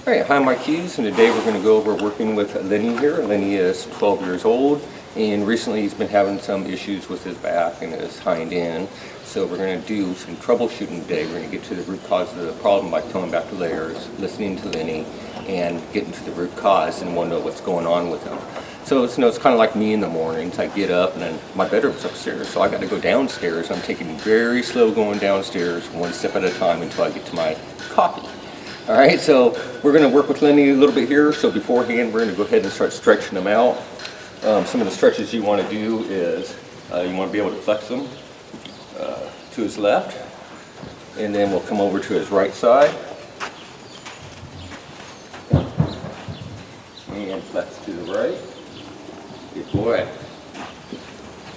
Alright, hi, I'm Mike Hughes, and today we're going to go over working with Lenny here. Lenny is 12 years old, and recently he's been having some issues with his back and his hind end. So we're going to do some troubleshooting today. We're going to get to the root cause of the problem by coming back to layers, listening to Lenny, and getting to the root cause, and we'll know what's going on with him. So it's kind of like me in the mornings. I get up, and then my bedroom's upstairs, so I got to go downstairs. I'm taking it very slow going downstairs, one step at a time until I get to my coffee. All right, so we're going to work with Lenny a little bit here. So beforehand, we're going to go ahead and start stretching them out. Some of the stretches you want to do is you want to be able to flex them to his left, and then we'll come over to his right side and flex to the right. Good boy.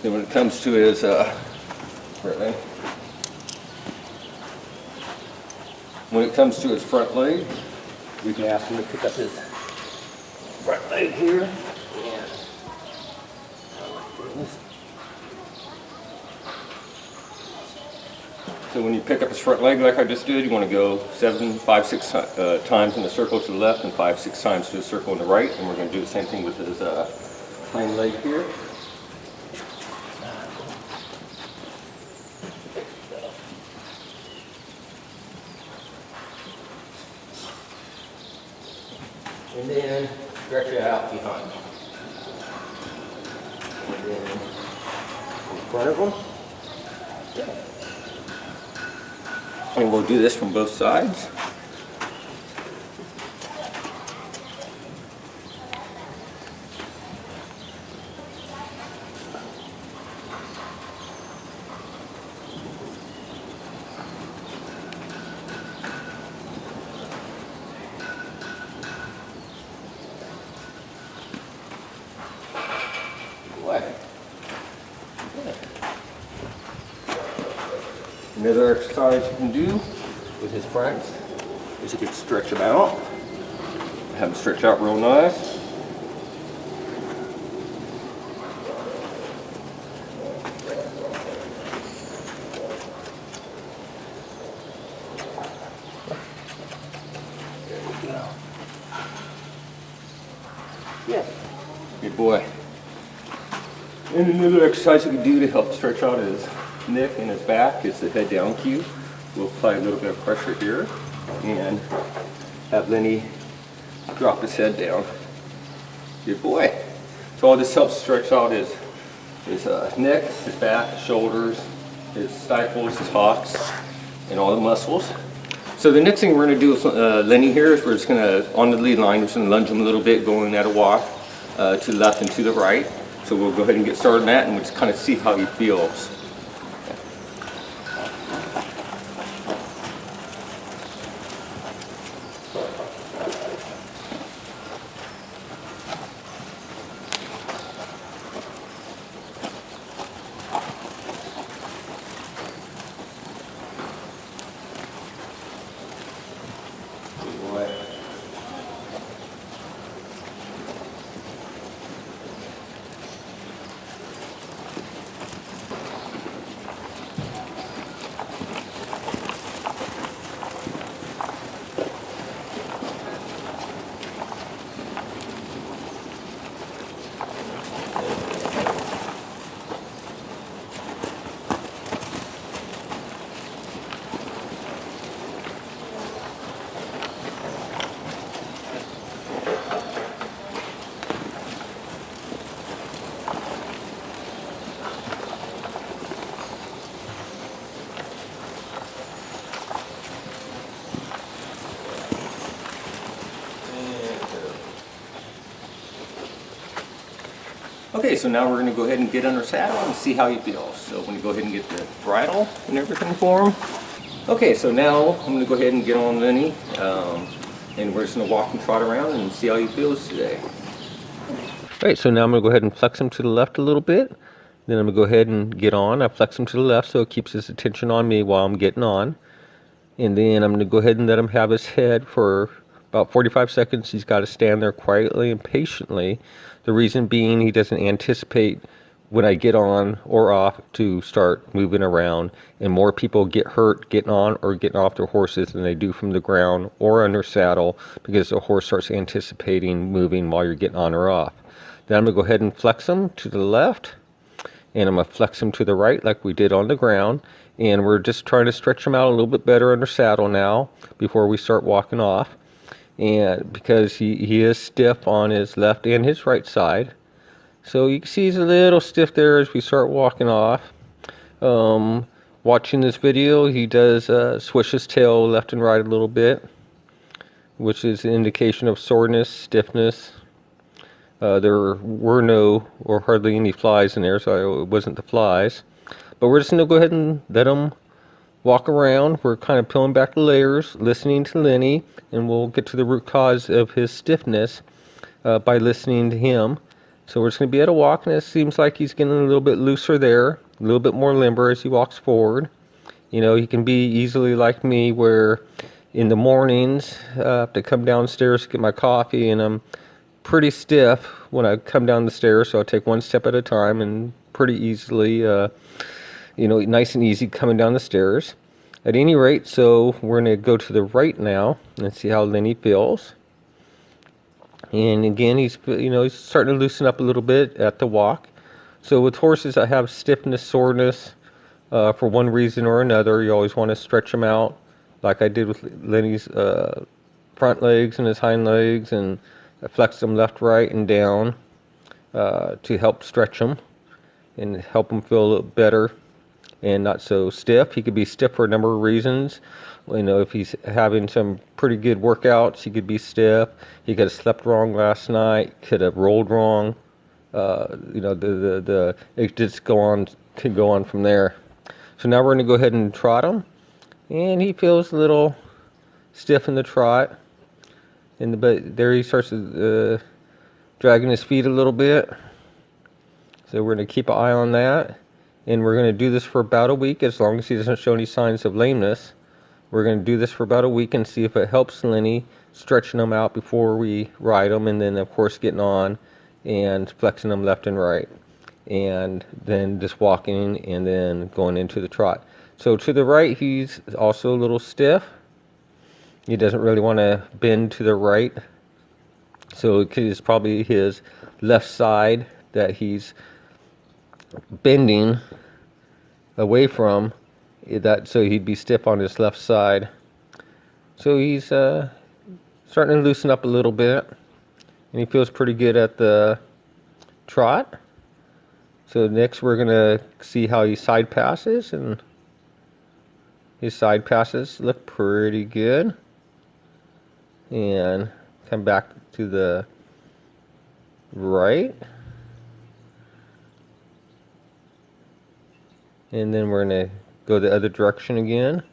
Then when it comes to his front leg, we can ask him to pick up his front leg here. And so when you pick up his front leg like I just did, you want to go 5, 6 times in the circle to the left and 5, 6 times to the circle on the right. And we're going to do the same thing with his hind leg here. And then stretch it out behind. And then in front of them. And we'll do this from both sides. Another exercise you can do with his friends is you can stretch them out, have them stretch out real nice. There we go. Yeah, good boy. And another exercise you can do to help stretch out his neck and his back is the head down cue. We'll apply a little bit of pressure here and have Lenny drop his head down. Good boy. So all this helps stretch out his neck, his back, his shoulders, his stifles, his hocks, and all the muscles. So the next thing we're going to do with Lenny here is we're just going to, on the lead line, we're just going to lunge him a little bit, going at a walk to the left and to the right. So we'll go ahead and get started on that, and we'll just kind of see how he feels. Okay, so now we're going to go ahead and get under saddle and see how he feels. So I'm going to go ahead and get the bridle and everything for him. Okay, so now I'm going to go ahead and get on Lenny, and we're just going to walk and trot around and see how he feels today. Alright, so now I'm going to go ahead and flex him to the left a little bit. Then I'm going to go ahead and get on. I flex him to the left so it keeps his attention on me while I'm getting on. And then I'm going to go ahead and let him have his head for about 45 seconds. He's got to stand there quietly and patiently. The reason being he doesn't anticipate when I get on or off to start moving around, and more people get hurt getting on or getting off their horses than they do from the ground or under saddle, because the horse starts anticipating moving while you're getting on or off. Then I'm going to go ahead and flex them to the left, and I'm going to flex them to the right like we did on the ground, and we're just trying to stretch them out a little bit better under saddle now before we start walking off. And because he is stiff on his left and his right side, so you can see he's a little stiff there as we start walking off. Watching this video, he does swish his tail left and right a little bit, which is an indication of soreness, stiffness. There were no or hardly any flies in there, so it wasn't the flies. But we're just going to go ahead and let him walk around. We're kind of peeling back the layers, listening to Lenny, and we'll get to the root cause of his stiffness by listening to him. So we're just going to be at a walk, and it seems like he's getting a little bit looser there, a little bit more limber as he walks forward. You know, he can be easily like me, where in the mornings I have to come downstairs to get my coffee, and I'm pretty stiff when I come down the stairs, so I take one step at a time and pretty easily, you know, nice and easy coming down the stairs. At any rate, so we're going to go to the right now and see how Lenny feels. And again, he's starting to loosen up a little bit at the walk. So with horses that have stiffness, soreness, for one reason or another, you always want to stretch them out, like I did with Lenny's front legs and his hind legs, and flex them left, right, and down to help stretch them and help him feel a little better and not so stiff. He could be stiff for a number of reasons. You know, if he's having some pretty good workouts, he could be stiff. He could have slept wrong last night, could have rolled wrong. You know, it just could go on from there. So now we're going to go ahead and trot him, and he feels a little stiff in the trot. But there he starts dragging his feet a little bit. So we're going to keep an eye on that, and we're going to do this for about a week, as long as he doesn't show any signs of lameness. We're going to do this for about a week and see if it helps Lenny, stretching them out before we ride them, and then of course getting on and flexing them left and right, and then just walking and then going into the trot. So to the right, he's also a little stiff. He doesn't really want to bend to the right, so it's probably his left side that he's bending away from, so he'd be stiff on his left side. So he's starting to loosen up a little bit, and he feels pretty good at the trot. So next we're going to see how he side passes, and his side passes look pretty good. And come back to the right, and then we're going to go the other direction again.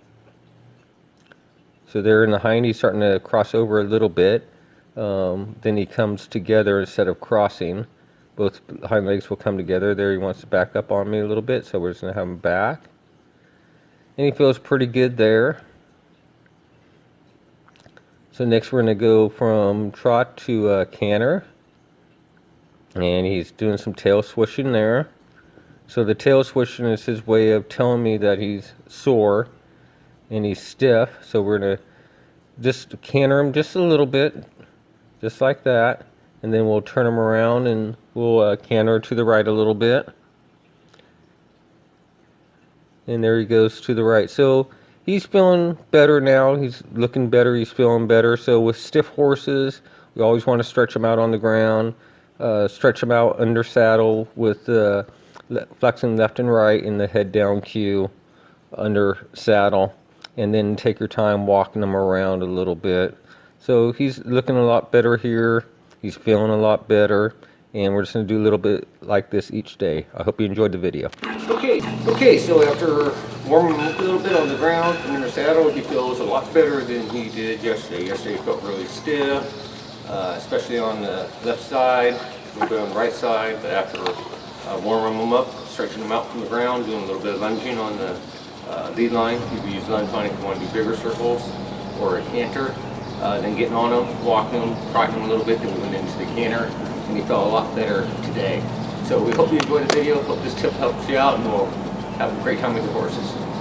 So there in the hind, he's starting to cross over a little bit. Then he comes together instead of crossing. Both hind legs will come together. There he wants to back up on me a little bit, so we're just going to have him back. And he feels pretty good there. So next we're going to go from trot to canter. And he's doing some tail swishing there. So the tail swishing is his way of telling me that he's sore and he's stiff. So we're going to just canter him just a little bit, just like that. And then we'll turn him around and we'll canter to the right a little bit. And there he goes to the right. So he's feeling better now. He's looking better. He's feeling better. So with stiff horses, we always want to stretch them out on the ground. Stretch them out under saddle with flexing left and right in the head down cue under saddle. And then take your time walking them around a little bit. So he's looking a lot better here. He's feeling a lot better. And we're just going to do a little bit like this each day. I hope you enjoyed the video. Okay, so after warming him up a little bit on the ground and in the saddle, he feels a lot better than he did yesterday. Yesterday he felt really stiff, especially on the left side, a little bit on the right side. But after warming him up, stretching him out from the ground, doing a little bit of lunging on the lead line. You can use lunge line if you want to do bigger circles, or a canter. Then getting on him, walking him, trotting him a little bit, then we went into the canter. And he felt a lot better today. So we hope you enjoyed the video, hope this tip helps you out, and we'll have a great time with your horses.